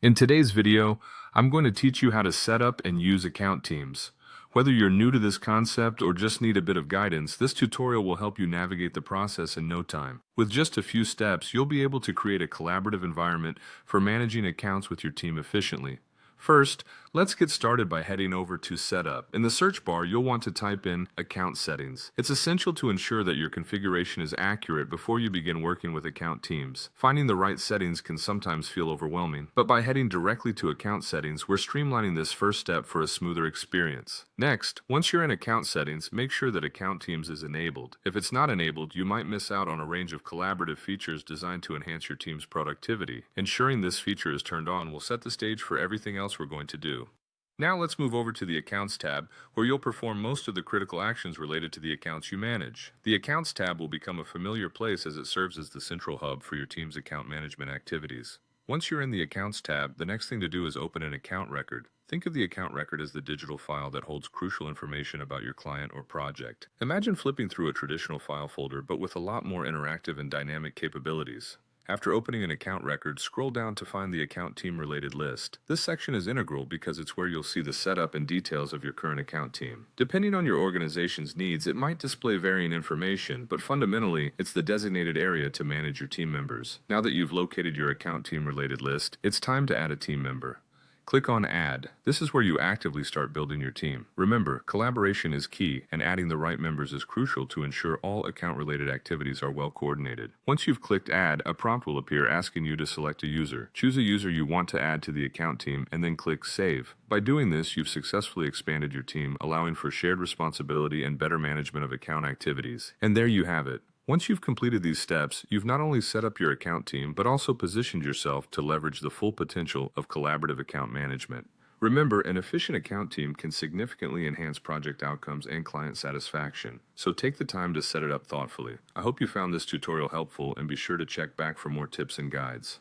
In today's video, I'm going to teach you how to set up and use account teams. Whether you're new to this concept or just need a bit of guidance, this tutorial will help you navigate the process in no time. With just a few steps, you'll be able to create a collaborative environment for managing accounts with your team efficiently. First, let's get started by heading over to Setup. In the search bar, you'll want to type in Account Settings. It's essential to ensure that your configuration is accurate before you begin working with account teams. Finding the right settings can sometimes feel overwhelming, but by heading directly to Account Settings, we're streamlining this first step for a smoother experience. Next, once you're in Account Settings, make sure that Account Teams is enabled. If it's not enabled, you might miss out on a range of collaborative features designed to enhance your team's productivity. Ensuring this feature is turned on will set the stage for everything else we're going to do. Now let's move over to the Accounts tab, where you'll perform most of the critical actions related to the accounts you manage. The Accounts tab will become a familiar place as it serves as the central hub for your team's account management activities. Once you're in the Accounts tab, the next thing to do is open an account record. Think of the account record as the digital file that holds crucial information about your client or project. Imagine flipping through a traditional file folder, but with a lot more interactive and dynamic capabilities. After opening an account record, scroll down to find the account team related list. This section is integral because it's where you'll see the setup and details of your current account team. Depending on your organization's needs, it might display varying information, but fundamentally, it's the designated area to manage your team members. Now that you've located your account team related list, it's time to add a team member. Click on Add. This is where you actively start building your team. Remember, collaboration is key, and adding the right members is crucial to ensure all account-related activities are well coordinated. Once you've clicked Add, a prompt will appear asking you to select a user. Choose a user you want to add to the account team, and then click Save. By doing this, you've successfully expanded your team, allowing for shared responsibility and better management of account activities. And there you have it. Once you've completed these steps, you've not only set up your account team, but also positioned yourself to leverage the full potential of collaborative account management. Remember, an efficient account team can significantly enhance project outcomes and client satisfaction, so take the time to set it up thoughtfully. I hope you found this tutorial helpful, and be sure to check back for more tips and guides.